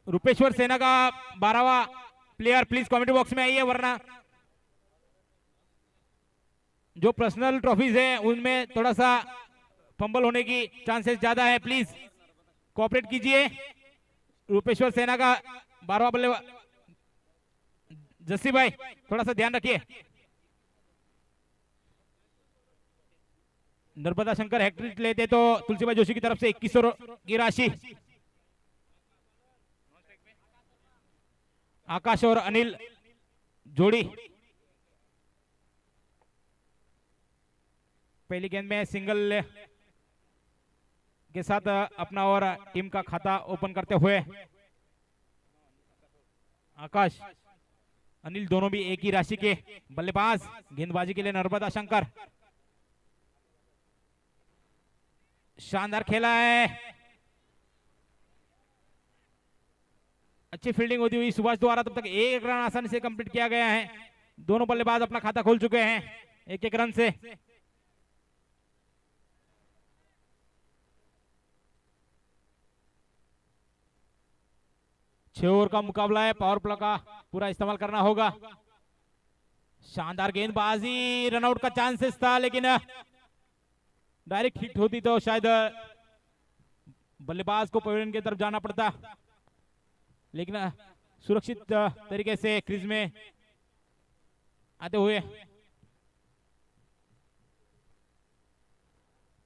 रूपेश्वर सेना का 12वां player please commentary box में आइए, वरना जो पर्सनल ट्रॉफीज है उनमें थोड़ा सा फंबल होने की चांसेस ज्यादा है। प्लीज कोऑपरेट कीजिए। रूपेश्वर सेना का 12वां बल्लेबाज जस्सी भाई थोड़ा सा ध्यान रखिए। नर्मदा शंकर हैट्रिक लेते तो तुलसीभाई जोशी की तरफ से 2100 की राशि। आकाश और अनिल जोड़ी पहली गेंद में सिंगल के साथ अपना और टीम का खाता ओपन करते हुए आकाश अनिल दोनों भी एक ही राशि के बल्लेबाज। गेंदबाजी के लिए नर्मदा शंकर शानदार खेला है, अच्छी फील्डिंग होती हुई सुभाष द्वारा तब तक एक रन आसानी से कंप्लीट किया गया है। दोनों बल्लेबाज अपना खाता खोल चुके हैं एक एक रन से। छह ओवर का मुकाबला है, पावर प्ले का पूरा इस्तेमाल करना होगा। शानदार गेंदबाजी, रनआउट का चांसेस था लेकिन डायरेक्ट हिट होती तो शायद बल्लेबाज को पवेलियन की तरफ जाना पड़ता, लेकिन सुरक्षित तरीके से क्रीज में आते हुए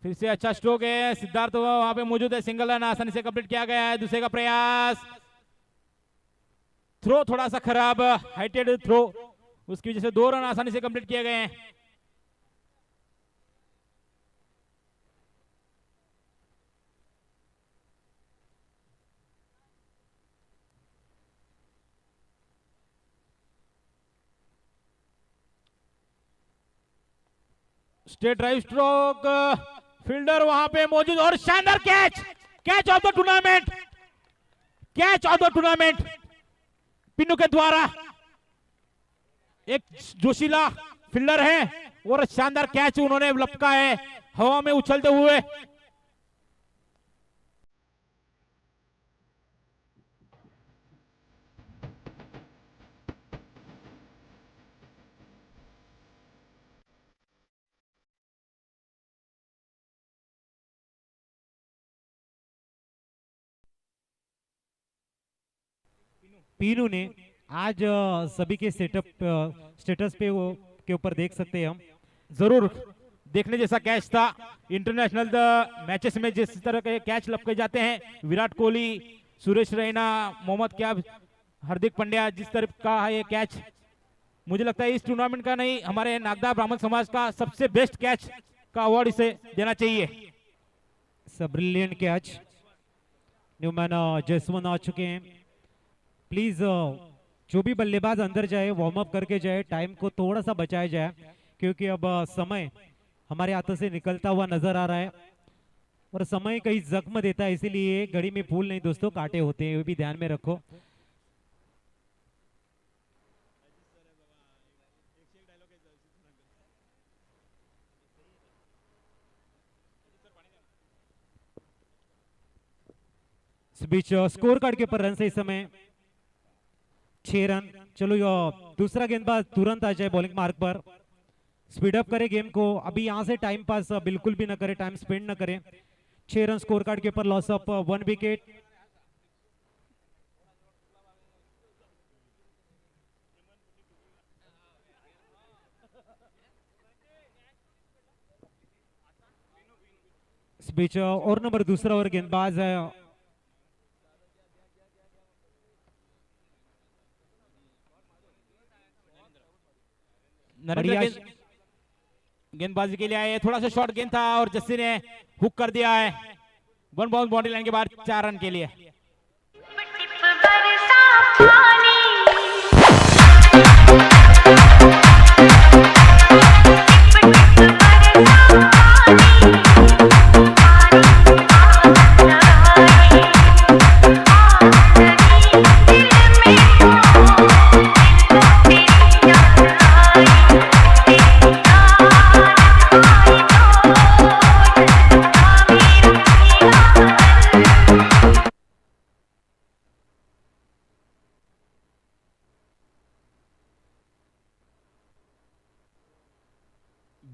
फिर से अच्छा स्ट्रोक है। सिद्धार्थ वहां पे मौजूद है, सिंगल रन आसानी से कंप्लीट किया गया है। दूसरे का प्रयास, थ्रो थोड़ा सा खराब, हाइटेड थ्रो, उसकी वजह से 2 रन आसानी से कंप्लीट किए गए हैं। स्टेट ड्राइव स्ट्रोक, फील्डर वहां पे मौजूद और शानदार catch, catch of the tournament, catch of the tournament Pinnu के द्वारा। एक जोशीला फील्डर है और शानदार कैच उन्होंने लपका है हवा में उछलते हुए। पीनू ने आज सभी के स्टेटस पे वो के ऊपर देख सकते हैं हम। जरूर देखने जैसा कैच था। इंटरनेशनल मैचेस में जिस तरह के कैच लपके जाते हैं, विराट कोहली, सुरेश रैना, मोहम्मद क्याब, हार्दिक पांड्या, जिस तरह का है ये कैच, मुझे लगता है इस टूर्नामेंट का नहीं, हमारे नागदा ब्राह्मण समाज का सबसे बेस्ट कैच का अवार्ड इसे देना चाहिए। Brilliant catch. न्यूमैन जसवंत आ चुके हैं। प्लीज जो भी बल्लेबाज अंदर जाए वार्म अप करके जाए, टाइम को थोड़ा सा बचाया जाए, क्योंकि अब समय हमारे हाथों से निकलता हुआ नजर आ रहा है और समय कहीं जख्म देता है, इसीलिए घड़ी में फूल नहीं दोस्तों कांटे होते हैं, ये भी ध्यान में रखो। इस बीच स्कोर कार्ड के ऊपर रन से इस समय 6 रन। चलो दूसरा गेंदबाज तुरंत आ जाए बॉलिंग मार्क पर, स्पीड अप करे गेम को। अभी यहां से टाइम पास बिल्कुल भी ना करे, टाइम स्पेंड ना करे। 6 रन स्कोर कार्ड के ऊपर, लॉस ऑफ 1 विकेट। इस बीच और नंबर दूसरा और गेंदबाज है गेंदबाजी के लिए आए, थोड़ा सा शॉर्ट गेंद था और जस्सी ने हुक कर दिया है। 1 बाउंस बाउंड्री लाइन के बाद 4 रन के लिए।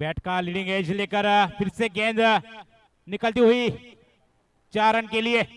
बैट का लीडिंग एज लेकर फिर से गेंद निकलती हुई 4 रन के लिए।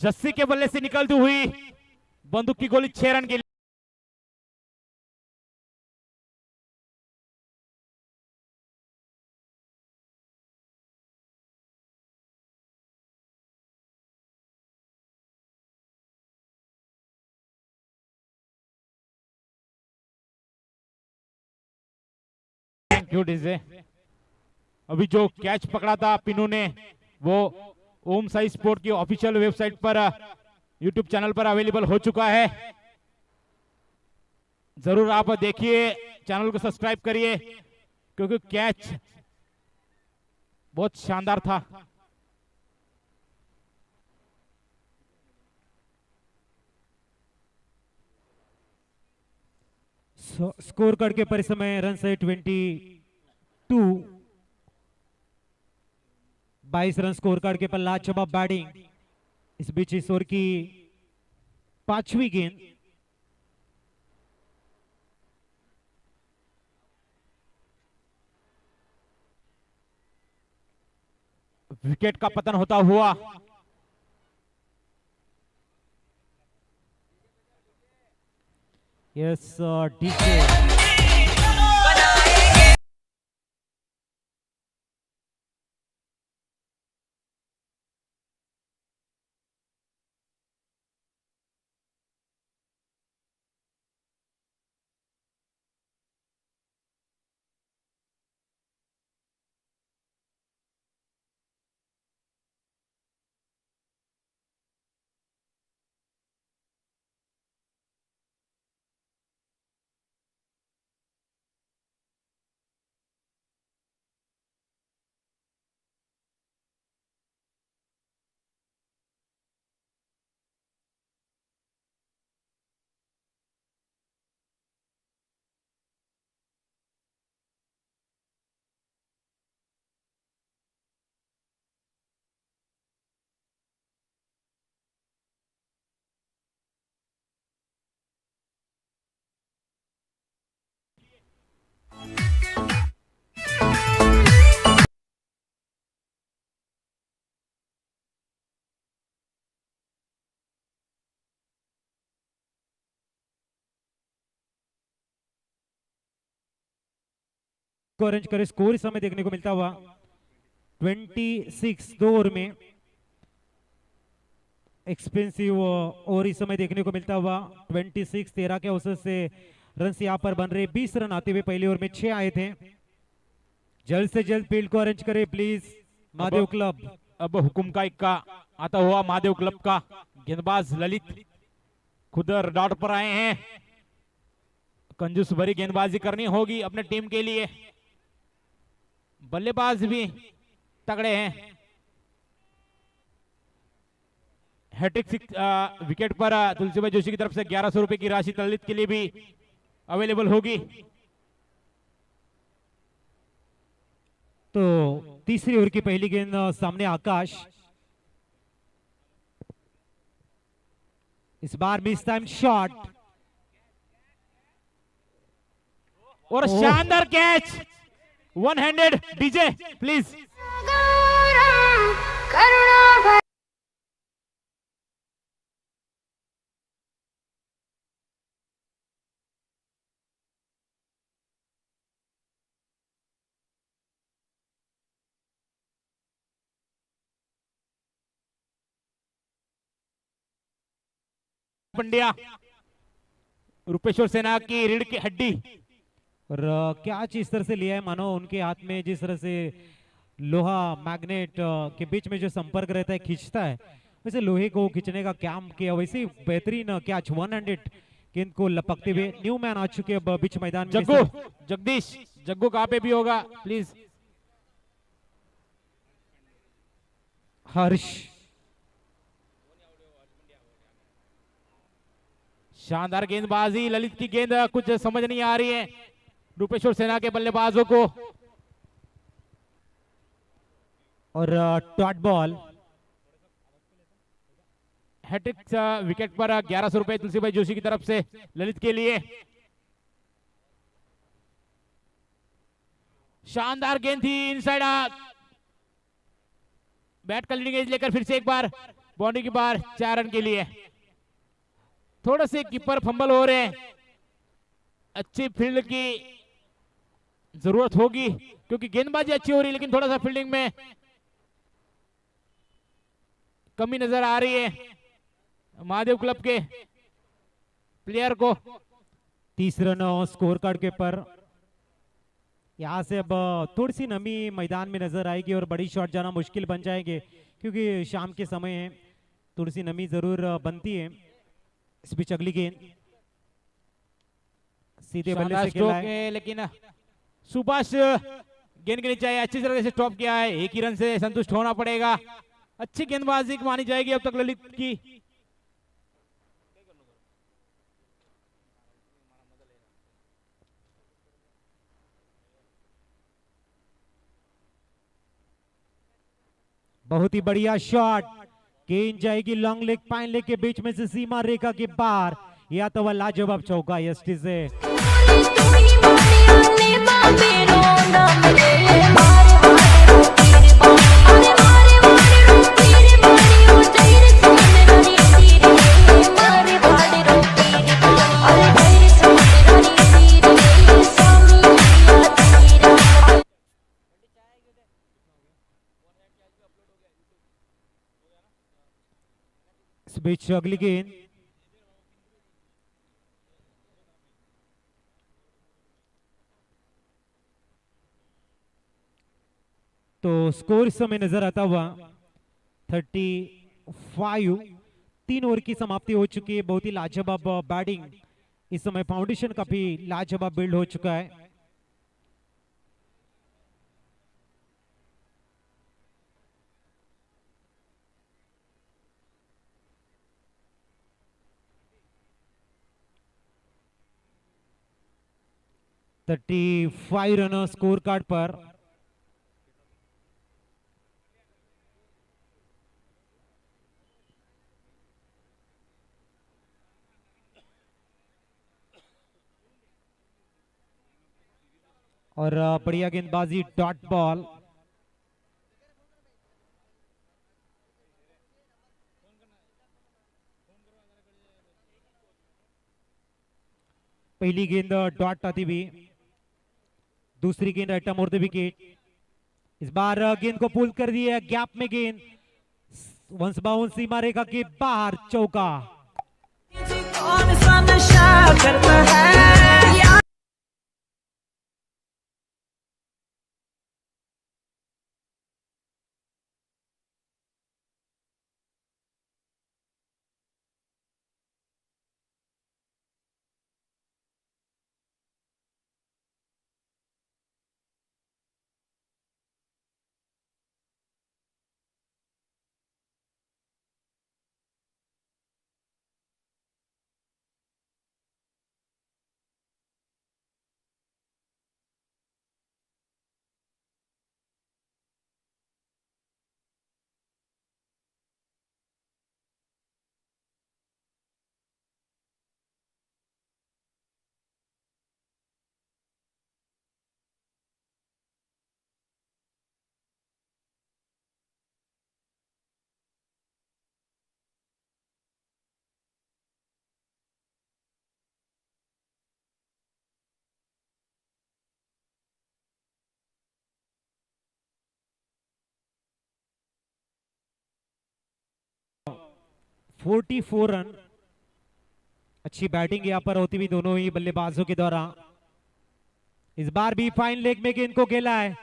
जस्सी के बल्ले से निकलती हुई बंदूक की गोली 6 रन के लिए। Thank you DJ. अभी जो कैच पकड़ा था पिनू ने वो ओम साई स्पोर्ट की ऑफिशियल वेबसाइट पर यूट्यूब चैनल पर अवेलेबल हो चुका है। जरूर आप देखिए, चैनल को सब्सक्राइब करिए क्योंकि कैच बहुत शानदार था। स्कोर कार्ड के परिसमय रन से 22 रन स्कोर कार्ड के पर लाजवाब बैटिंग। इस बीच इस ओवर की 5वीं गेंद। विकेट का पतन होता हुआ यस डीजे को अरेंज करे। स्कोर इस समय देखने को मिलता हुआ 26 2 ओवर में एक्सपेंसिव और इस समय देखने को मिलता हुआ 26 13 के औसत से रन यहां पर बन रहे। 20 रन आते हुए पहले ओवर में 6 आए थे। जल्द से जल्द फील्ड को अरेंज करे प्लीज महादेव क्लब। अब हुकुम का इक्का आता हुआ महादेव क्लब का गेंदबाज ललित खुद डॉट पर आए हैं। कंजूस भरी गेंदबाजी करनी होगी अपने टीम के लिए। बल्लेबाज भी तगड़े हैं। हैट्रिक विकेट पर तुलसीभाई जोशी की तरफ से 1100 रुपए की राशि ललित के लिए भी अवेलेबल होगी। तो तीसरी ओवर की पहली गेंद सामने आकाश। इस बार मिस टाइम शॉट और शानदार catch. 1 handed DJ please. Pandya Rupeshwar सेना की रीढ़ की हड्डी। और क्या चीज तरह से लिया है मानो उनके हाथ में जिस तरह से लोहा मैग्नेट के बीच में जो संपर्क रहता है खींचता है, वैसे लोहे को खींचने का काम किया। वैसे बेहतरीन कैच 1 हैंडेड गेंद को लपकते हुए न्यू मैन आ चुके अब बीच मैदान में। जग्गू, जगदीश, जग्गू कहाँ पे भी होगा प्लीज। हर्ष, शानदार गेंदबाजी, ललित की गेंद कुछ समझ नहीं आ रही है रूपेश्वर सेना के बल्लेबाजों को। और डॉट बॉल। हैट्रिक विकेट पर 1100 रुपए तुलसी भाई जोशी की तरफ से ललित के लिए। शानदार गेंद थी इनसाइड, बैट का लीडिंग एज लेकर फिर से एक बार बाउंड्री की बार 4 रन के लिए। थोड़े से कीपर फंबल हो रहे हैं, अच्छी फील्ड की जरूरत होगी क्योंकि गेंदबाजी अच्छी हो रही है लेकिन थोड़ा सा फील्डिंग में कमी नजर आ रही है महादेव क्लब के प्लेयर को। 30 रन स्कोर कार्ड के पर। यहाँ से अब थोड़ी सी नमी मैदान में नजर आएगी और बड़ी शॉट जाना मुश्किल बन जाएंगे क्योंकि शाम के समय है, थोड़ी सी नमी जरूर बनती है। इस बीच अगली गेंद सीधे बल्ले से खेला है, लेकिन सुभाष गेंद के नीचे अच्छी तरह से स्टॉप किया है। एक ही रन से संतुष्ट होना पड़ेगा। अच्छी गेंदबाजी मानी जाएगी अब तक ललित की। बहुत ही बढ़िया शॉट, गेंद जाएगी लॉन्ग लेग पाइन लेग के बीच में से सीमा रेखा के बाहर, या तो वह लाजवाब चौका यस्टी से। इस बीच अगली गेंद तो स्कोर इस समय नजर आता हुआ 35। 3 ओवर की समाप्ति हो चुकी है। बहुत ही लाजवाब बैटिंग इस समय, फाउंडेशन काफी लाजवाब बिल्ड हो चुका है। थर्टी 35 रन स्कोर कार्ड पर। और बढ़िया गेंदबाजी, डॉट बॉल। पहली गेंद डॉट आती हुई, दूसरी गेंद एटम और द विकेट। इस बार गेंद को पुल कर दिया, गैप में गेंद, वंस बाउंस सीमा रेखा के बाहर, चौका। कौन सा नशा करता है या फोर्टी 44 रन। अच्छी बैटिंग यहां पर होती हुई दोनों ही बल्लेबाजों के द्वारा। इस बार भी फाइन लेग में गेंद को खेला है,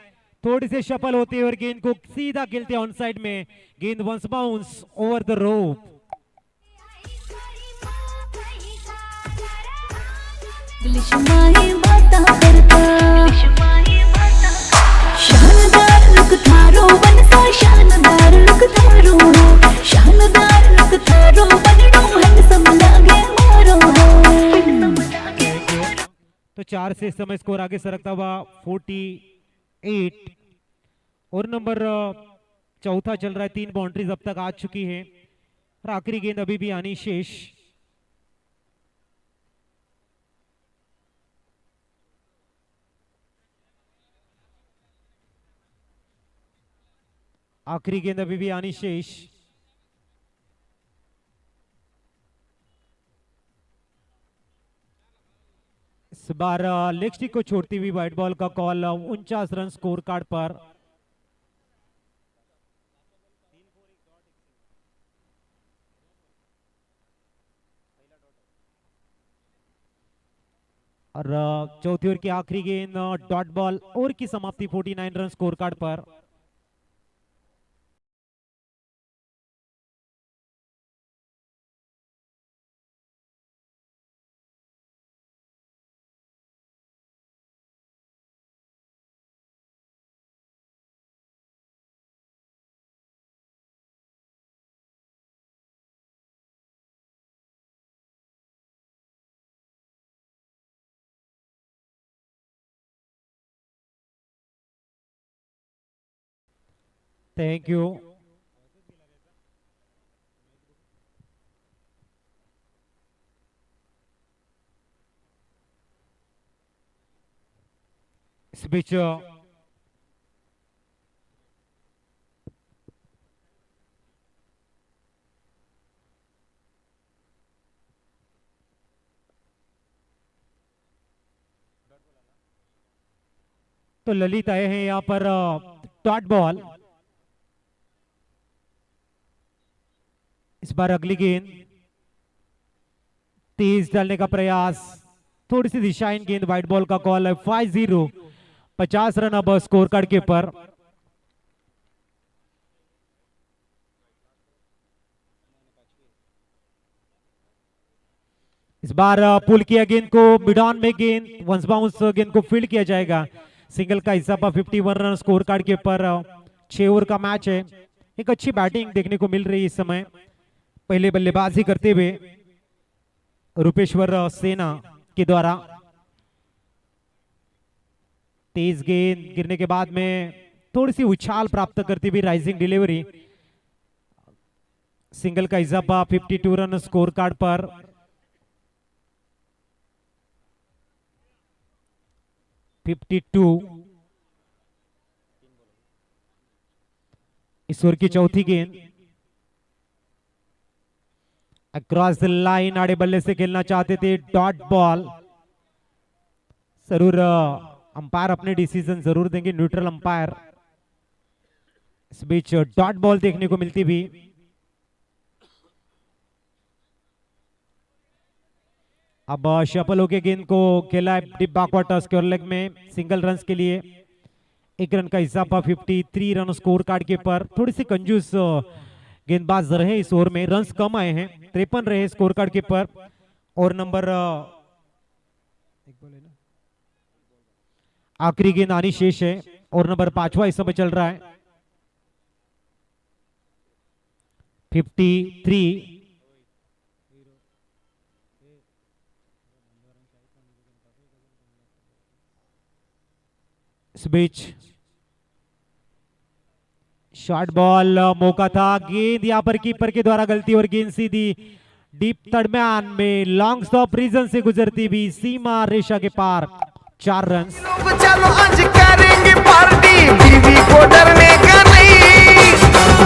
थोड़ी से शफल होते हुए और गेंद को सीधा खेलते ऑन साइड में, गेंद once bounce over the rope. इंग्लिश माही बाता करता शानदार लुक थारो बनसा शानदार लुक थारो शानदार लुक थारो बननो हैंडसम लागे मारो तो 4 से इस समय स्कोर आगे सरकता हुआ 48 और नंबर चौथा चल रहा है। 3 बाउंड्रीज अब तक आ चुकी है और आखिरी गेंद अभी भी आनी शेष। आखिरी गेंद अभी भी आनी शेष। इस बार लेग स्टिक को छोड़ती हुई वाइट बॉल का कॉल 49 रन स्कोर कार्ड पर। और चौथी ओवर की आखिरी गेंद डॉट बॉल। ओवर की समाप्ति 49 रन स्कोर कार्ड पर। Thank you. इस बीच तो ललित आए हैं यहां पर डॉट बॉल। इस बार अगली गेंद तेज डालने का प्रयास, थोड़ी सी दिशाहीन गेंद, वाइट बॉल का कॉल है। 5-0 50 रन अब स्कोर कार्ड के ऊपर। इस बार पुल किया गेंद को, मिड ऑन में गेंद, वंस बाउंस गेंद को फील्ड किया जाएगा। सिंगल का हिस्सा 51 रन स्कोर कार्ड के ऊपर। 6 ओवर का मैच है। एक अच्छी बैटिंग देखने को मिल रही है इस समय। पहले बल्लेबाजी करते हुए रूपेश्वर सेना के द्वारा। तेज गेंद गिरने के बाद में थोड़ी सी उछाल प्राप्त करती हुई राइजिंग डिलीवरी। सिंगल का इजाफा 52 रन स्कोर कार्ड पर। इस ओवर की चौथी गेंद अक्रॉस द लाइन, आड़े बल्ले से खेलना चाहते थे, डॉट बॉल। जरूर अंपायर अपने डिसीजन जरूर देंगे, न्यूट्रल अंपायर। इस बीच डॉट बॉल देखने को मिलती भी। अब शफल होके गेंद को खेला है डीप बैकवाटर स्क्वायर लेग में, सिंगल रन के लिए। 1 रन का इजाफा 53 रन स्कोर कार्ड के पर। थोड़ी सी कंजूस गेंदबाज रहे इस ओवर में, रन्स कम आए हैं, 53 रहे स्कोर कार्ड के पर। और नंबर आखिरी गेंद आनी शेष है और नंबर 5वां इस समय चल रहा है। 53। इस बीच शॉर्ट बॉल मौका था, गेंद यहां पर कीपर के द्वारा गलती और गेंद सीधी डीप दरम्यान में लॉन्ग स्टॉप रीजन से गुजरती भी सीमा रेशा के पार। 4 रन। चलो आज करेंगे पार्टी, बीवी को डरने का नहीं।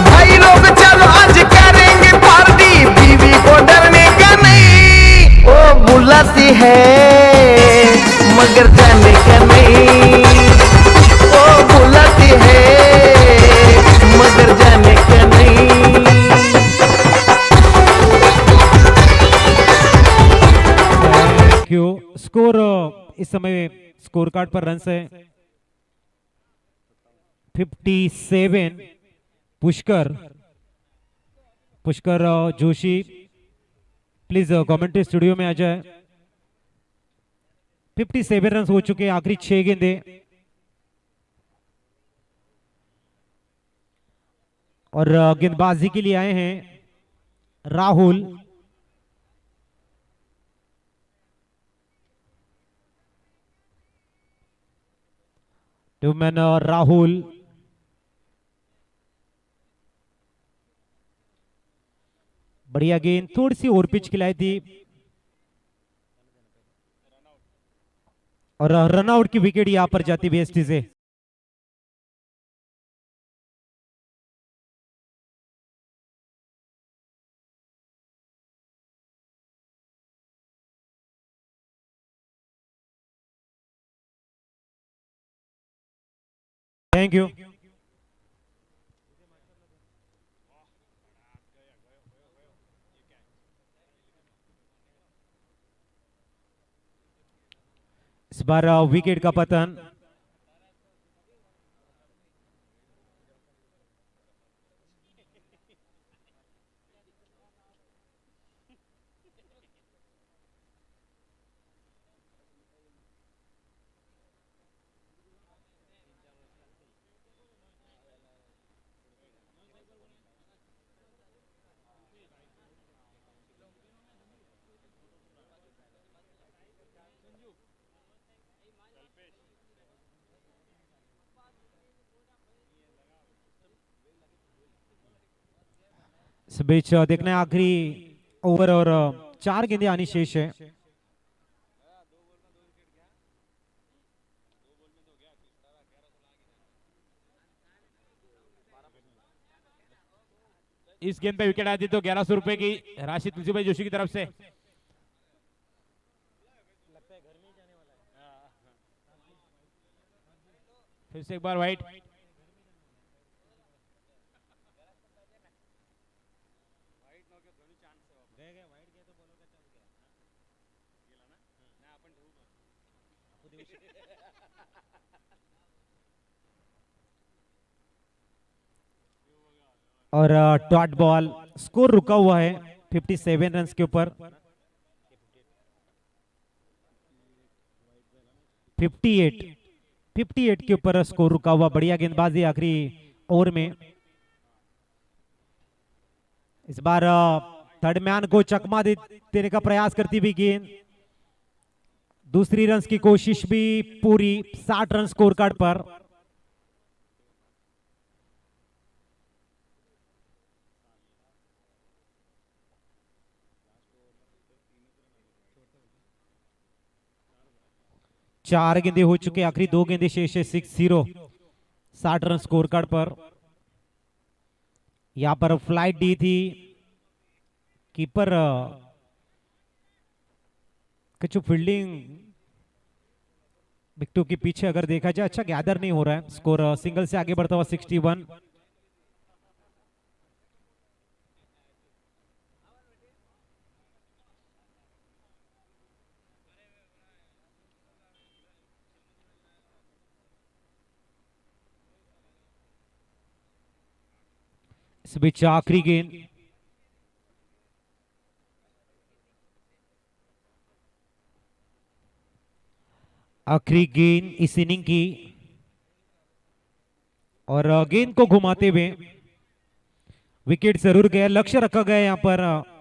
भाई लोग चलो आज करेंगे पार्टी, बीवी को डरने का नहीं। ओ बुलाती है मगर जाने का नहीं। ओ बुलाती है मगर जाने का नहीं। क्यों स्कोर इस समय स्कोर कार्ड पर रन है 57। Pushkar Joshi please commentary studio में आ जाए। 57 रन हो चुके हैं, आखिरी 6 गेंदे। और गेंदबाजी के लिए आए हैं राहुल। ट्यूमैन राहुल बढ़िया गेंद, थोड़ी सी और पिच खिलाई थी और रनआउट की विकेट यहां पर जाती वेस्ट से। Thank you. इस बार विकेट का पतन। इस बीच देखना है आखिरी ओवर और 4 गेंदें आनी शेष है। इस गेंद पे विकेट आती तो 1100 रुपए की राशि तुलसीभाई जोशी की तरफ से। फिर से एक बार वाइट। और डॉट बॉल, स्कोर रुका हुआ है 57 रन के ऊपर। 58 के ऊपर स्कोर रुका हुआ। बढ़िया गेंदबाजी आखिरी ओवर में। इस बार थर्ड मैन को चकमा देने का प्रयास करती हुई गेंद। दूसरी रन की कोशिश भी पूरी। 60 रन स्कोर कार्ड पर। चार गेंदे हो चुके, आखिरी 2 गेंदे शेष है। 6-0 60 रन स्कोर कार्ड पर। यहां पर फ्लाइट दी थी कीपर कछु फील्डिंग विकेटों के पीछे अगर देखा जाए अच्छा गैदर नहीं हो रहा है। स्कोर सिंगल से आगे बढ़ता हुआ 61। इस बीच आखिरी गेंद। आखिरी गेंद इस इनिंग की और गेंद को घुमाते हुए विकेट जरूर गया। लक्ष्य रखा गया यहां पर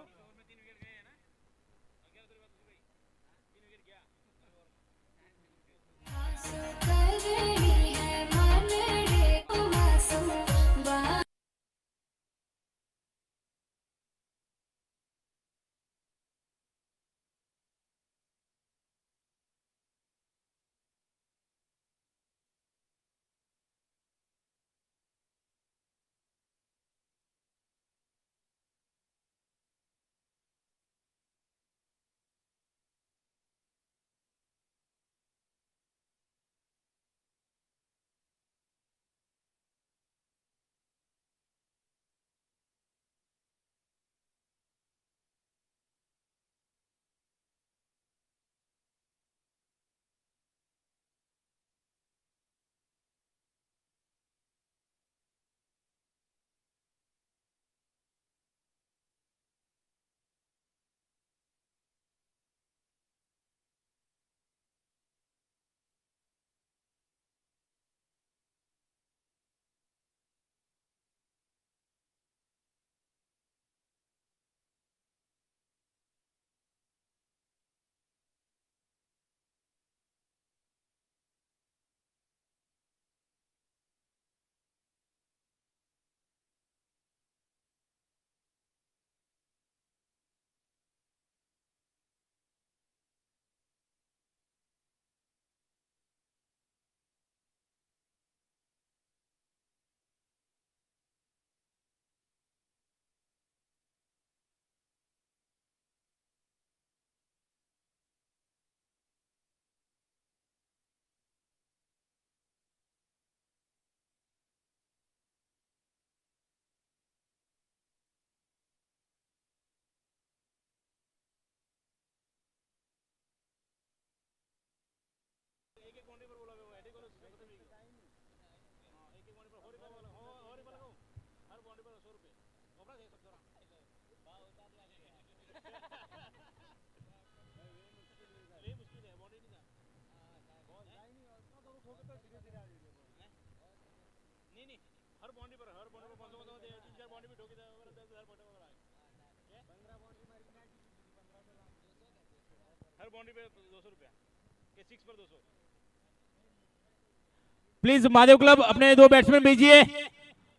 प्लीज महादेव क्लब अपने 2 बैट्समैन भेजिए।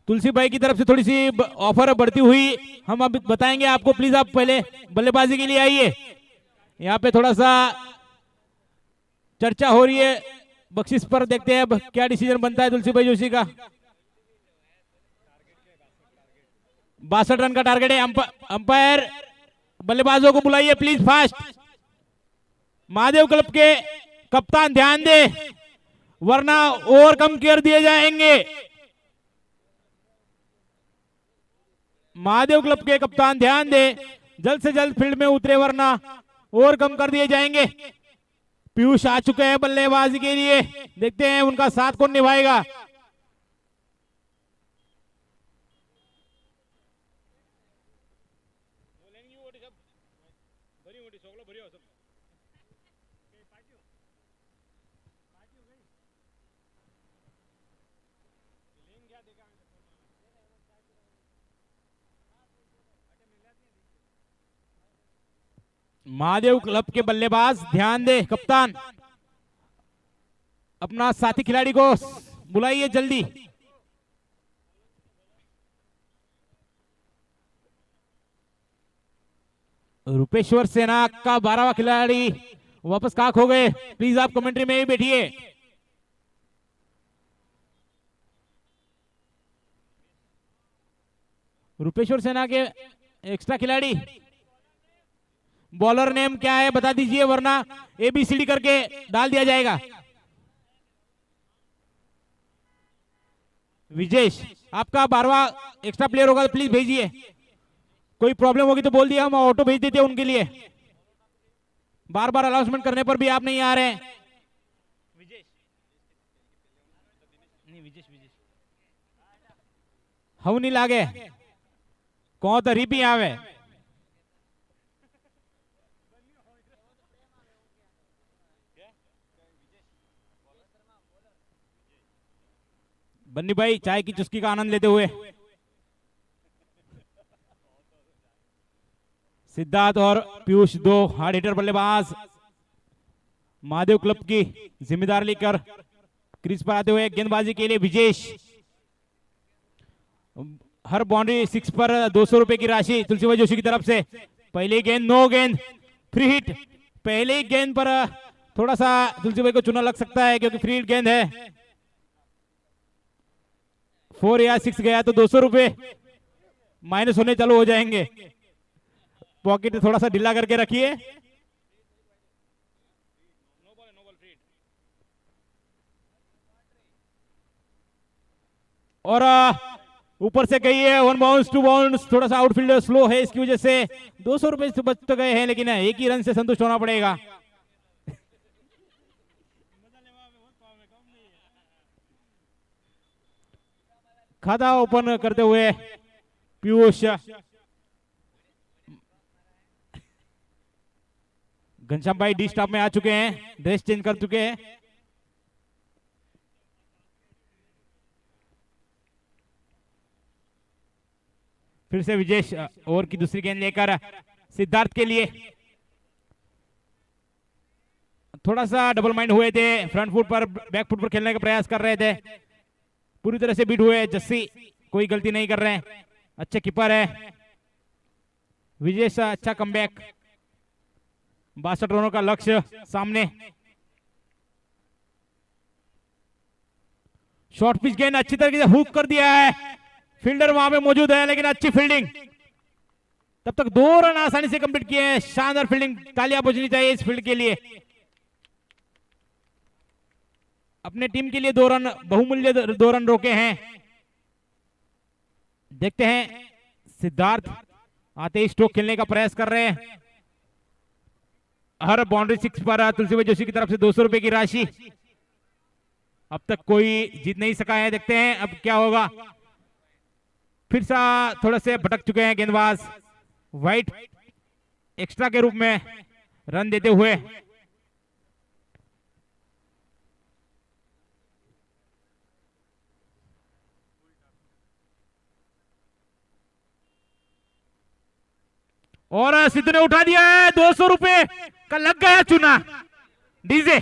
तुलसी भाई की तरफ से थोड़ी सी ऑफर बढ़ती हुई हम अब बताएंगे आपको। प्लीज आप पहले बल्लेबाजी के लिए आइए। यहाँ पे थोड़ा सा चर्चा हो रही है बख्शिश पर, देखते हैं अब क्या डिसीजन बनता है तुलसी भाई जोशी का। 62 रन का टारगेट है। अंपायर बल्लेबाजों को बुलाइए प्लीज फास्ट। महादेव क्लब के कप्तान ध्यान दे, वरना ओवर कम कर दिए जाएंगे। महादेव क्लब के कप्तान ध्यान दे, जल्द से जल्द फील्ड में उतरे वरना ओवर कम कर दिए जाएंगे। पीयूष आ चुके हैं बल्लेबाजी के लिए, देखते हैं उनका साथ कौन निभाएगा। महादेव क्लब के बल्लेबाज ध्यान दे, कप्तान अपना साथी खिलाड़ी को बुलाइए जल्दी। रूपेश्वर सेना का 12वां खिलाड़ी वापस कहाँ खो गए, प्लीज आप कमेंट्री में ही बैठिए। रूपेश्वर सेना के एक्स्ट्रा खिलाड़ी बॉलर नेम क्या है बता दीजिए, वरना ABCD करके डाल दिया जाएगा। विजेश आपका 12वां एक्स्ट्रा प्लेयर होगा, प्लीज भेजिए। कोई प्रॉब्लम होगी तो बोल दिया, हम ऑटो भेज देते हैं उनके लिए। बार बार अनाउंसमेंट करने पर भी आप नहीं आ रहे हैं। हम नहीं लागे कौन तो रिपी आवे। बन्नी भाई चाय की चुस्की का आनंद लेते हुए सिद्धार्थ और पीयूष 2 हार्ड हिटर बल्लेबाज महादेव क्लब की जिम्मेदारी लेकर क्रीज पर आते हुए गेंदबाजी के लिए विजेश। हर बाउंड्री 6 पर 200 रुपए की राशि तुलसी भाई जोशी की तरफ से। पहली गेंद नो गेंद फ्री हिट। पहले ही गेंद पर थोड़ा सा तुलसी भाई को चुना लग सकता है क्योंकि फ्री हिट गेंद है। 4 या 6 गया तो 200 रुपए माइनस होने चालू हो जाएंगे। पॉकेट थोड़ा सा ढीला करके रखिए। और ऊपर से गई है 1 बाउंस 2 बाउंस, थोड़ा सा आउटफील्ड स्लो है, इसकी वजह से 200 रुपए से बच तो गए हैं, लेकिन एक ही रन से संतुष्ट होना पड़ेगा। खाता ओपन करते हुए पीयूष। घनश्याम भाई डी स्टॉप में आ चुके हैं, ड्रेस चेंज कर चुके हैं। फिर से विजेश ओवर की दूसरी गेंद लेकर सिद्धार्थ के लिए। थोड़ा सा डबल माइंड हुए थे, फ्रंट फुट पर बैक फुट पर खेलने का प्रयास कर रहे थे, पूरी तरह से बीट हुए। जस्सी कोई गलती नहीं कर रहे हैं, अच्छे कीपर है विजेश। अच्छा कमबैक, 62 रनों का लक्ष्य सामने। शॉर्ट पिच गेंद अच्छी तरीके से हुक कर दिया है, फील्डर वहां पे मौजूद है, लेकिन अच्छी फील्डिंग। तब तक 2 रन आसानी से कंप्लीट किए हैं। शानदार फील्डिंग, तालियां बजनी चाहिए इस फील्ड के लिए। अपने टीम के लिए 2 रन, बहुमूल्य 2 रन रोके हैं। देखते हैं सिद्धार्थ आते ही स्ट्रोक खेलने का प्रयास कर रहे हैं। हर बाउंड्री 6 पर तुलसी भाई जोशी की तरफ से 200 रुपए की राशि। अब तक कोई जीत नहीं सका है, देखते हैं अब क्या होगा। फिर से थोड़ा से भटक चुके हैं गेंदबाज, वाइट एक्स्ट्रा के रूप में रन देते हुए। और सिद्धू ने उठा दिया है 200 रुपए। का लग गया चुना डीजे।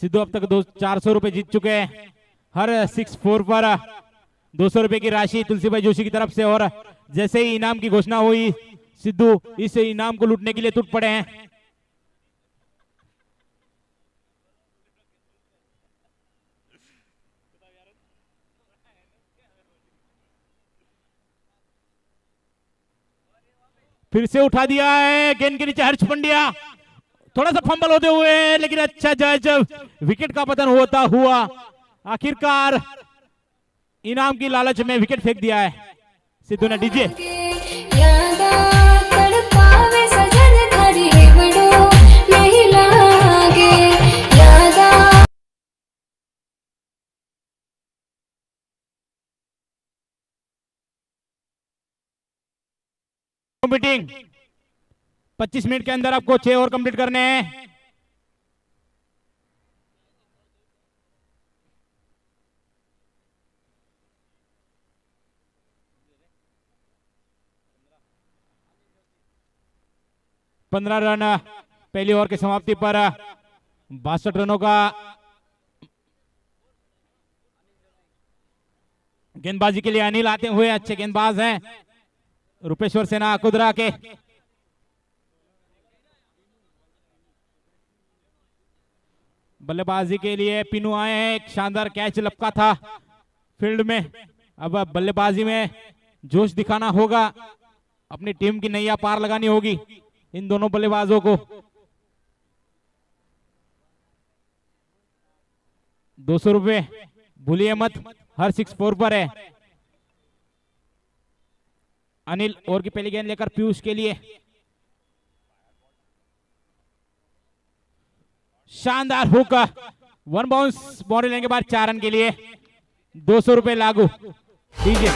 सिद्धू अब तक 400 रुपए जीत चुके हैं। हर 6-4 पर 200 रुपए की राशि तुलसीभाई जोशी की तरफ से, और जैसे ही इनाम की घोषणा हुई सिद्धू इस इनाम को लूटने के लिए टूट पड़े हैं। फिर से उठा दिया है गेंद के नीचे हर्ष पंड्या, थोड़ा सा फंबल होते हुए, लेकिन अच्छा जज विकेट का पतन होता हुआ आखिरकार इनाम की लालच में विकेट फेंक दिया है सिद्धू ने। डीजे यादा तड़पावे सजन थारी हेवड़ो नहीं लागे यादा। मीटिंग 25 मिनट के अंदर आपको 6 ओवर कंप्लीट करने हैं। पंद्रह रन पहली ओवर की समाप्ति पर 62 रनों का गेंदबाजी के लिए अनिल आते हुए, अच्छे गेंदबाज हैं रूपेश्वर सेना कुदरा के। बल्लेबाजी के लिए पिनू आए हैं, एक शानदार कैच लपका था फील्ड में। अब बल्लेबाजी में जोश दिखाना होगा, अपनी टीम की नैया पार लगानी होगी इन दोनों बल्लेबाजों को। 200 रुपए भूलिए मत, हर 6-4 पर है। अनिल ओवर की पहली गेंद लेकर पीयूष के लिए, शानदार हुक, 1 बाउंस बाउंड्री लेने के बाद 4 रन के लिए 200 रुपए लागू। डीजे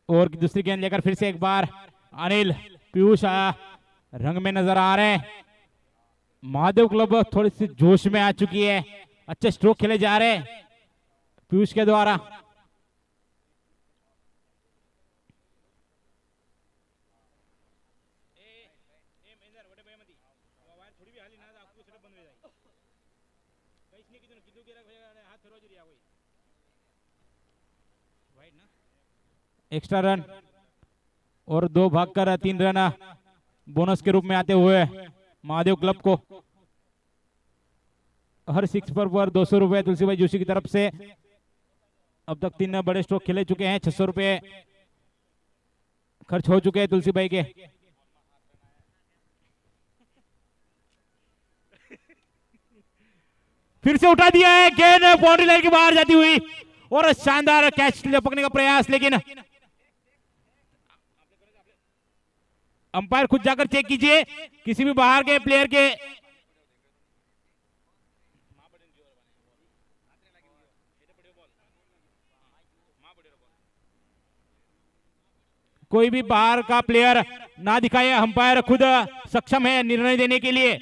ओवर की दूसरी गेंद लेकर फिर से एक बार अनिल, पीयूष आया रंग में नजर आ रहे हैं। महादेव क्लब थोड़ी सी जोश में आ चुकी है, अच्छे स्ट्रोक खेले जा रहे हैं पीयूष के द्वारा। एक्स्ट्रा रन और 2 भागकर 3 रन बोनस के रूप में आते हुए महादेव क्लब को हर 6 पर 200 रुपए तुलसीभाई जोशी की तरफ से। अब तक 3 बड़े स्ट्रोक खेले चुके हैं, 600 रुपए खर्च हो चुके हैं तुलसीभाई के। फिर से उठा दिया है, गेंद बाउंड्री लाइन के बाहर जाती हुई और शानदार कैच पकड़ने का प्रयास, लेकिन अंपायर खुद जाकर चेक कीजिए किसी भी बाहर के प्लेयर के कोई भी बाहर का प्लेयर ना दिखाए, अंपायर खुद सक्षम है निर्णय देने के लिए,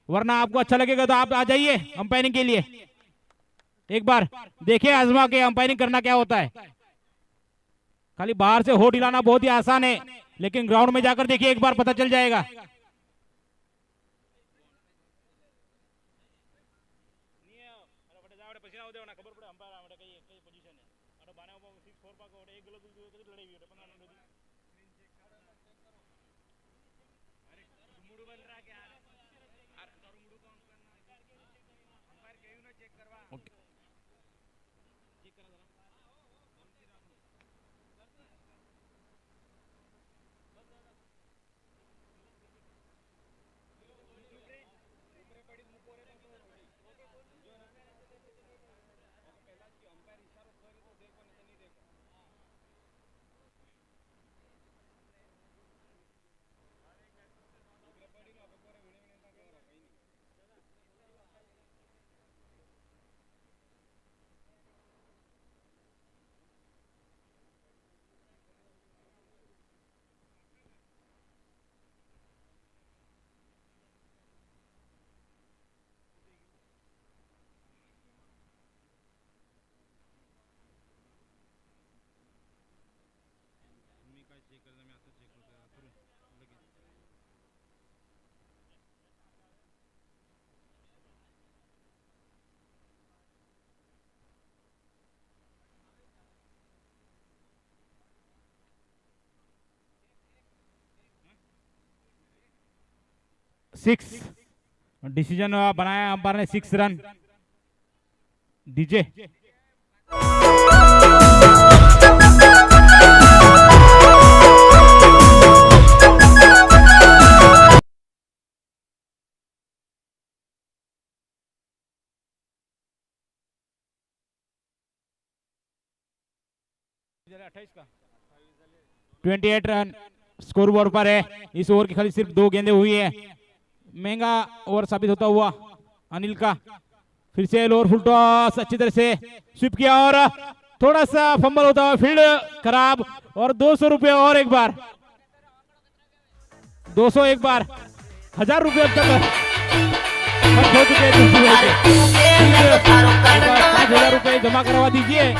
वरना आपको अच्छा लगेगा तो आप आ जाइए अंपायरिंग के लिए। एक बार देखिए आजमा के अंपायरिंग करना क्या होता है। खाली बाहर से हो हिलाना बहुत ही आसान है, लेकिन ग्राउंड में जाकर देखिए एक बार पता चल जाएगा। सिक्स डिसीजन बनाया अंपायर ने, 6 रन। डीजे का 28 रन स्कोर बोर्ड पर है। इस ओवर की खाली सिर्फ 2 गेंदें हुई है। महंगा ओवर साबित होता हुआ अनिल का। फिर से लोअर फुल टॉस अच्छी तरह से स्वीप किया और थोड़ा सा फंबल होता हुआ फील्ड खराब, और 200 रुपए और एक बार 200 एक बार 1000 रुपए अब तक खर्च हो चुके हैं। 5000 रुपए जमा करवा दीजिए।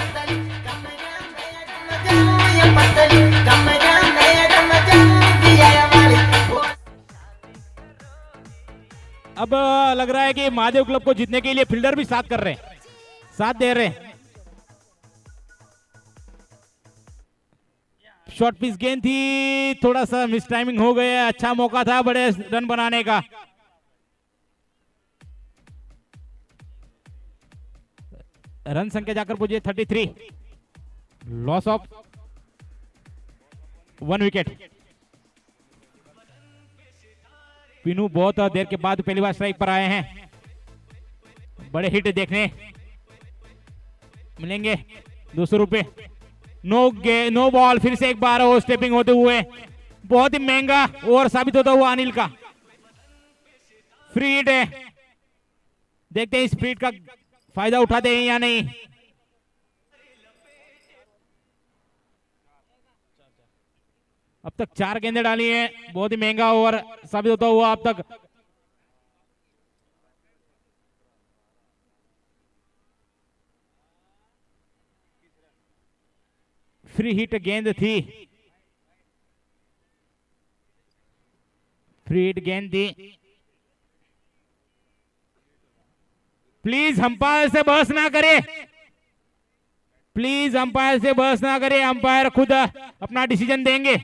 अब लग रहा है कि महादेव क्लब को जीतने के लिए फील्डर भी साथ कर रहे हैं, साथ दे रहे हैं। शॉर्ट पिच गेंद थी, थोड़ा सा मिस टाइमिंग हो गया। अच्छा मौका था बड़े रन बनाने का। रन संख्या जाकर पहुंचे 33, लॉस ऑफ 1 विकेट। पिनू बहुत देर के बाद पहली बार स्ट्राइक पर आए हैं। बड़े हिट देखने मिलेंगे। 200 रुपए। No ball. फिर से एक बार वो स्टेपिंग होते हुए बहुत ही महंगा ओवर साबित होता हुआ अनिल का। फ्री हिट है, देखते हैं इस फ्री हिट का फायदा उठाते हैं या नहीं। अब तक 4 गेंदें डाली हैं। बहुत ही महंगा ओवर साबित होता हुआ अब तक। फ्री हिट गेंद थी, फ्री हिट गेंद थी। प्लीज अंपायर से बहस ना करे, प्लीज अंपायर से बहस ना करे। अंपायर खुद अपना डिसीजन देंगे।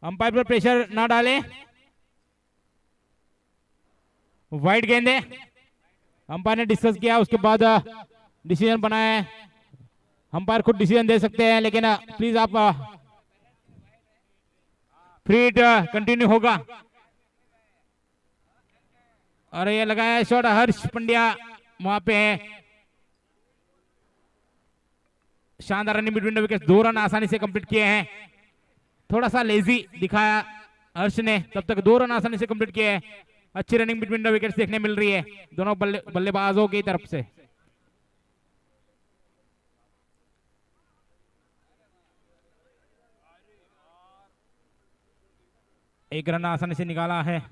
अंपायर पर प्रेशर ना डालें। वाइड गेंद है, अंपायर ने डिस्कस किया, उसके बाद डिसीजन बनाया है। अंपायर खुद डिसीजन दे सकते हैं, लेकिन प्लीज आप फ्री हिट कंटिन्यू होगा। और ये लगाया शॉट, हर्ष पंड्या वहां पे है। शानदार running between the wickets, 2 run आसानी से कंप्लीट किए हैं। थोड़ा सा लेजी दिखाया हर्ष ने, तब तक 2 रन आसानी से कंप्लीट किए हैं। अच्छी रनिंग बिटवीन द विकेट्स देखने मिल रही है दोनों बल्लेबाजों की तरफ से। एक रन आसानी से निकाला है।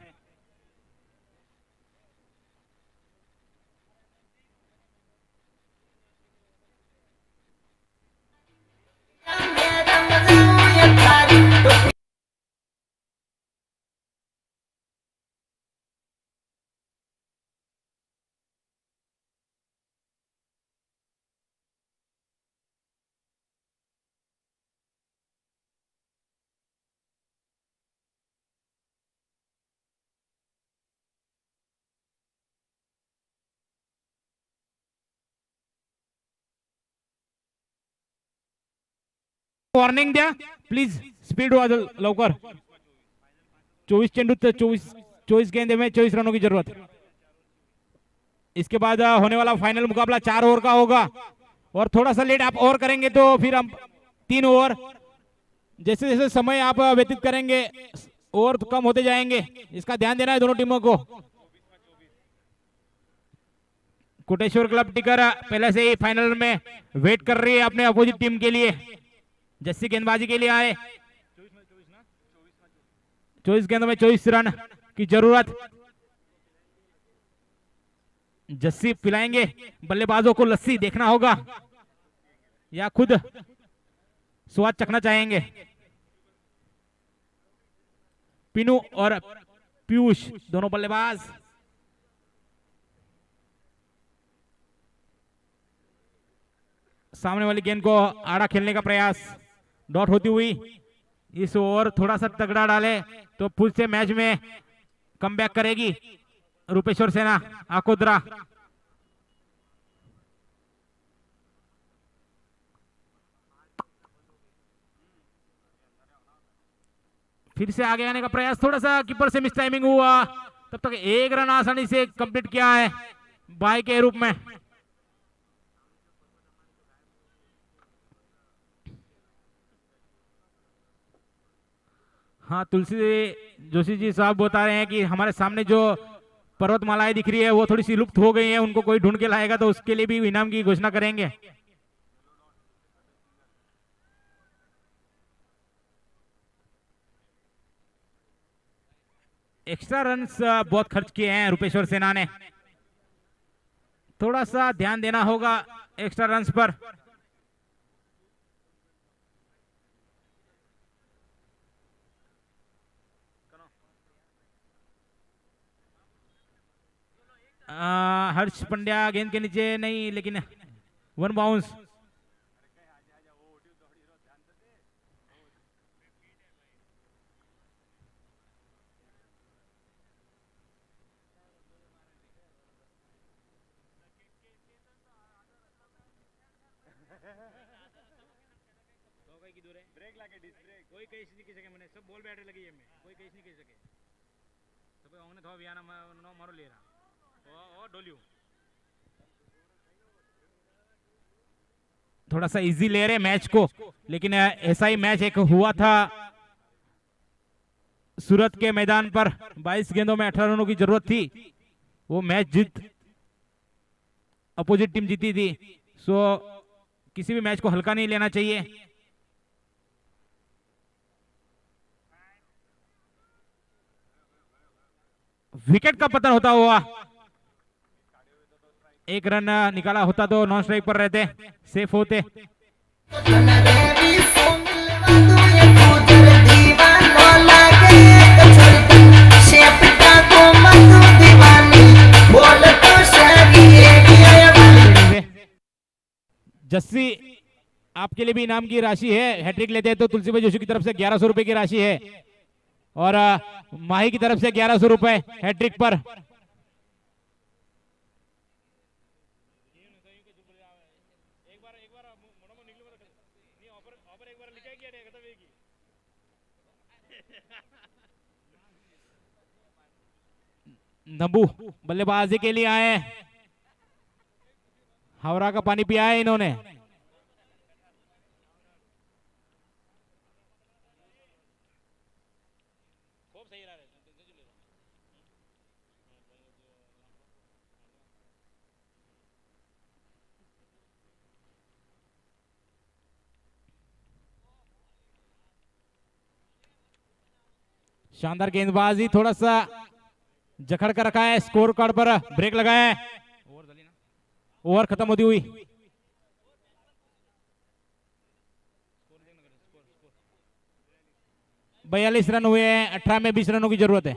वॉर्निंग द्या प्लीज, स्पीड वाजल लवकर। 24 चेंडू, 24 गेंदे में 24 रनों की जरूरत। इसके बाद होने वाला फाइनल मुकाबला 4 ओवर का होगा और थोड़ा सा लेट आप और करेंगे तो फिर हम 3 ओवर, जैसे जैसे समय आप व्यतीत करेंगे ओवर तो कम होते जाएंगे, इसका ध्यान देना है दोनों टीमों को। कोटेश्वर क्लब टिकर पहले से ही फाइनल में वेट कर रही है अपने अपोजिट टीम के लिए। जस्सी गेंदबाजी के लिए आए। 24 गेंदों में 24 रन की जरूरत। जस्सी पिलाएंगे बल्लेबाजों को लस्सी, देखना होगा या खुद स्वाद चखना चाहेंगे। पिनू और पीयूष दोनों बल्लेबाज। सामने वाली गेंद को आड़ा खेलने का प्रयास, डॉट होती हुई। इस ओवर थोड़ा सा तगड़ा डाले तो फिर से मैच में कमबैक करेगी रूपेश्वर सेना आकोद्रा। फिर से आगे आने का प्रयास, थोड़ा सा कीपर से मिस टाइमिंग हुआ, तब तक 1 रन आसानी से कंप्लीट किया है बाय के रूप में। हाँ, तुलसी जोशी जी साहब बता रहे हैं कि हमारे सामने जो पर्वतमालाएं दिख रही है वो थोड़ी सी लुप्त हो गई है, उनको कोई ढूंढ के लाएगा तो उसके लिए भी इनाम की घोषणा करेंगे। एक्स्ट्रा रन्स बहुत खर्च किए हैं रूपेश्वर सेना ने, थोड़ा सा ध्यान देना होगा एक्स्ट्रा रन्स पर। हर्ष पंड्या गेंद के नीचे नहीं, लेकिन 1 बाउंस। कोई कहीं नहीं की सके, मैंने सब बॉल बैटरी लगी है, में कोई कहीं नहीं की सके, सब हमने थोड़ा बियाना नो मारो ले रहा ओ डोलियो। थोड़ा सा इजी ले रहे मैच को, लेकिन ऐसा ही मैच एक हुआ था सूरत के मैदान पर, 22 गेंदों में 18 रनों की जरूरत थी, वो मैच जीत अपोजिट टीम जीती थी। सो किसी भी मैच को हल्का नहीं लेना चाहिए। विकेट का पतन होता हुआ 1 रन निकाला होता तो नॉन स्ट्राइक पर रहते, सेफ होते। जस्सी आपके लिए भी इनाम की राशि है, हैट्रिक लेते हैं तो तुलसी भाई जोशी की तरफ से 1100 रुपए की राशि है और माही की तरफ से 1100 रुपए हैट्रिक पर। नबू बल्लेबाजी के लिए आए, हावड़ा का पानी पिया है इन्होंने। शानदार गेंदबाजी, थोड़ा सा जखड़ कर रखा है, स्कोर कार्ड पर ब्रेक लगाया है। ओवर खत्म होती हुई 42 रन हुए हैं, 18 में 20 रनों की जरूरत है।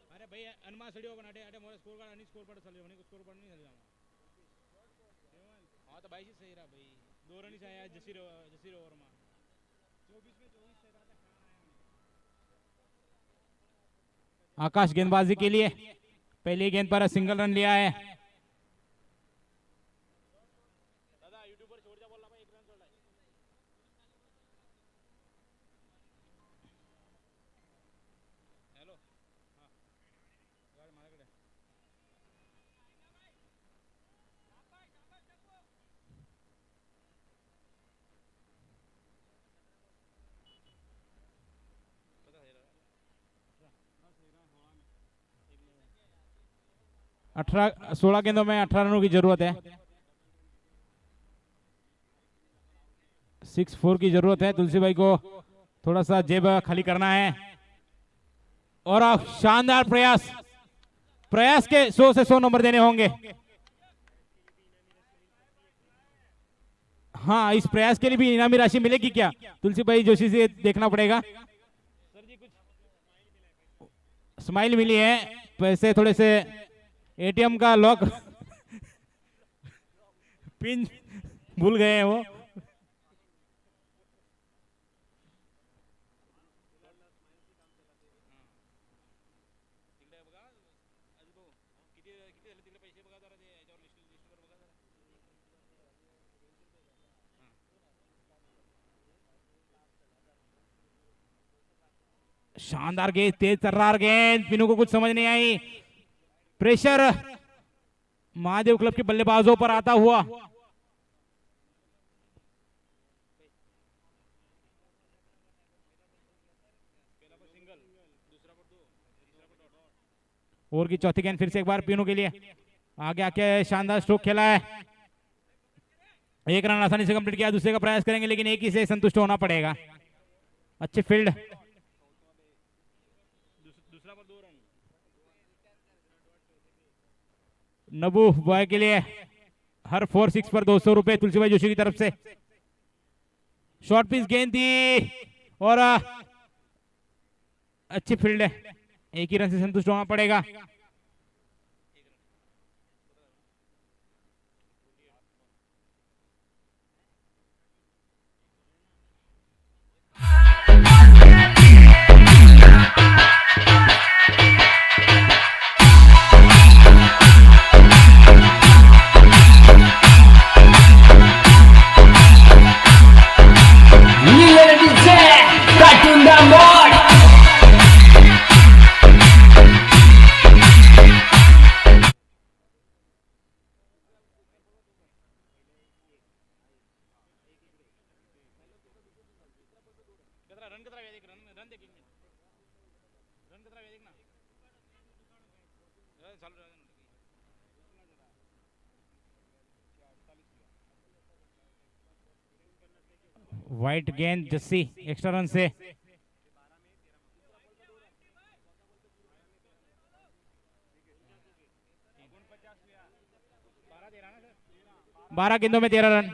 अरे भाई अनुमान स्टूडियो बनाते हैं, मोर स्कोर कार्ड, स्कोर पर चले होने को स्कोर पर नहीं चले हां तो भाई जी सही रहा भाई, 2 रन ही आया जसीर ओवर में 24 में 24 से रहा। आकाश गेंदबाजी के लिए पहली गेंद पर सिंगल रन लिया है। दादा यूट्यूबर छोड़ जा, बोल रहा भाई 1 रन छोड़ा है। हेलो हां गाड़ी मार के अठारह 16 गेंदों में 18 रनों की जरूरत है। 6-4 की जरूरत है। तुलसी भाई को थोड़ा सा जेब खाली करना है। और आप शानदार प्रयास के 100 से 100 नंबर देने होंगे। हाँ, इस प्रयास के लिए भी इनामी राशि मिलेगी क्या? तुलसी भाई जोशी से देखना पड़ेगा। सर जी कुछ स्माइल मिली है, पैसे थोड़े से एटीएम का लॉक पिन भूल गए हैं वो। शानदार गेंद, तेज तर्रार गेंद, पिनू को कुछ समझ नहीं आई। प्रेशर महादेव क्लब के बल्लेबाजों पर आता हुआ। ओवर की चौथी गेंद फिर से एक बार पिनू के लिए आगे आके शानदार स्ट्रोक खेला है। 1 रन आसानी से कंप्लीट किया। दूसरे का प्रयास करेंगे लेकिन एक ही से संतुष्ट होना पड़ेगा। अच्छे फील्ड, नबू बॉय के लिए हर 4-6 पर 200 रुपए तुलसी भाई जोशी की तरफ से। शॉर्ट पिच गेंद दी और अच्छी फील्ड है। एक ही रन से संतुष्ट होना पड़ेगा। वाइट गेंद जस्सी एक्स्ट्रा रन से। बारह गेंदों में 13 रन।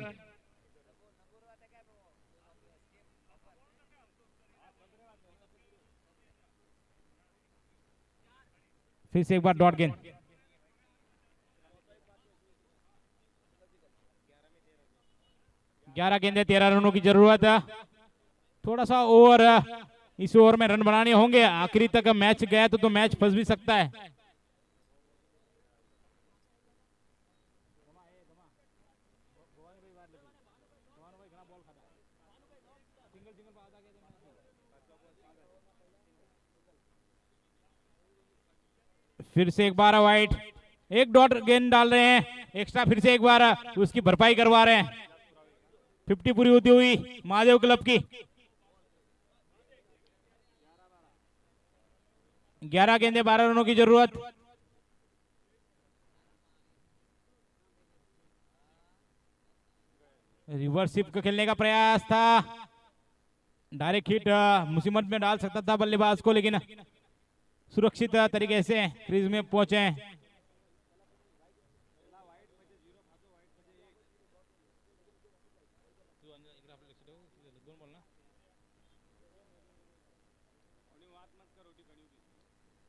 फिर से एक बार डॉट गेंद। 11 गेंदे 13 रनों की जरूरत है। थोड़ा सा ओवर, इस ओवर में रन बनाने होंगे। आखिरी तक मैच गया तो मैच फंस भी सकता है। फिर से एक बार वाइट, एक डॉट गेंद डाल रहे हैं एक्स्ट्रा। फिर से एक बार उसकी भरपाई करवा रहे हैं। 50 पूरी होती हुई महादेव क्लब की। 11 गेंदे 12 रनों की जरूरत। रिवर्स स्विप खेलने का प्रयास था। डायरेक्ट हिट मुसीबत में डाल सकता था बल्लेबाज को, लेकिन सुरक्षित तरीके से क्रीज में पहुंचे।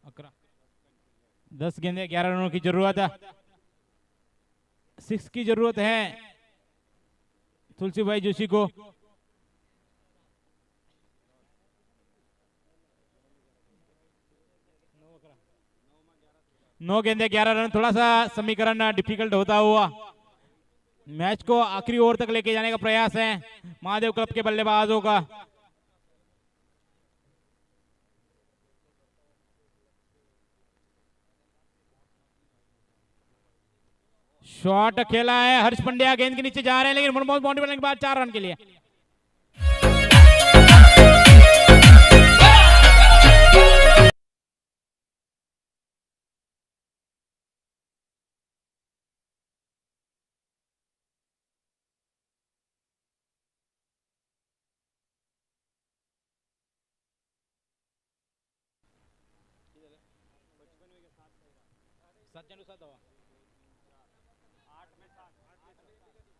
अकरा 10 गेंदे 11 रनों की जरूरत है। 6 की जरूरत है तुलसी भाई जोशी को। नौ गेंदे 11 रन, थोड़ा सा समीकरण डिफिकल्ट होता हुआ मैच को आखिरी ओवर तक लेके जाने का प्रयास है महादेव क्लब के बल्लेबाजों का। शॉट खेला है हर्ष पंड्या, गेंद के नीचे जा रहे हैं लेकिन बाउंड्री बनने के बाद 4 रन के लिए।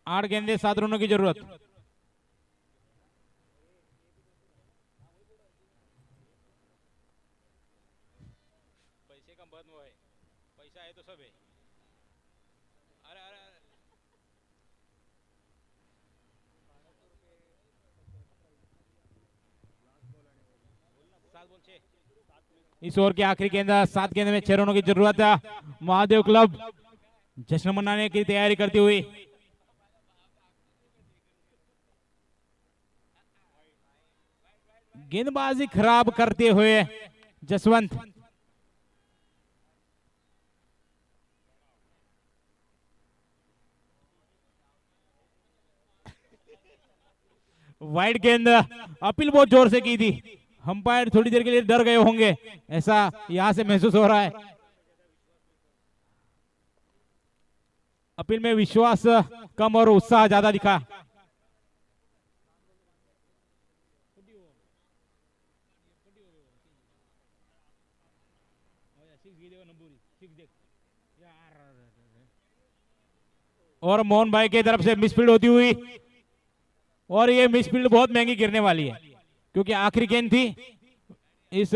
आठ गेंदे 7 रनों की जरूरत। पैसे का बंद हुआ है, पैसा है तो सब है। अरे अरे इस ओवर की आखिरी गेंद, 7 गेंद में 6 रनों की जरूरत है। महादेव क्लब जश्न मनाने की तैयारी करती हुई। गेंदबाजी खराब करते हुए जसवंत। वाइड गेंद, अपील बहुत जोर से की थी। अंपायर थोड़ी देर के लिए डर गए होंगे, ऐसा यहां से महसूस हो रहा है। अपील में विश्वास कम और उत्साह ज्यादा दिखा। और मोहन भाई की तरफ से मिसफील्ड होती हुई, और ये मिसफील्ड बहुत महंगी गिरने वाली है क्योंकि आखिरी गेंद थी। इस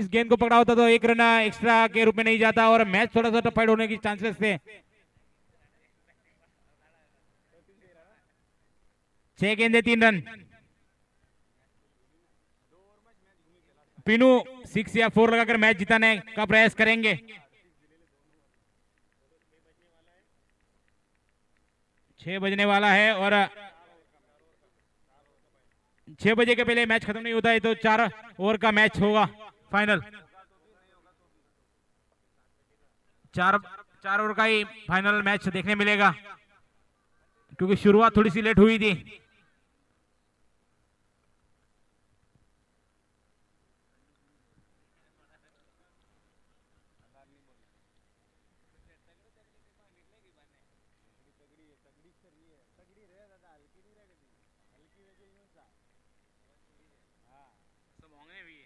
गेंद को पकड़ा होता तो 1 रन एक्स्ट्रा के रूप में नहीं जाता और मैच थोड़ा सा टफ फाइट होने की चांसेस थे। 6 गेंदे 3 रन। पिनू 6 या 4 लगाकर मैच जिताने का प्रयास करेंगे। 6 बजने वाला है और 6 बजे के पहले मैच खत्म नहीं होता है तो 4 ओवर का मैच होगा फाइनल। 4 ओवर का ही फाइनल मैच देखने मिलेगा क्योंकि शुरुआत थोड़ी सी लेट हुई थी। सब होंगे भी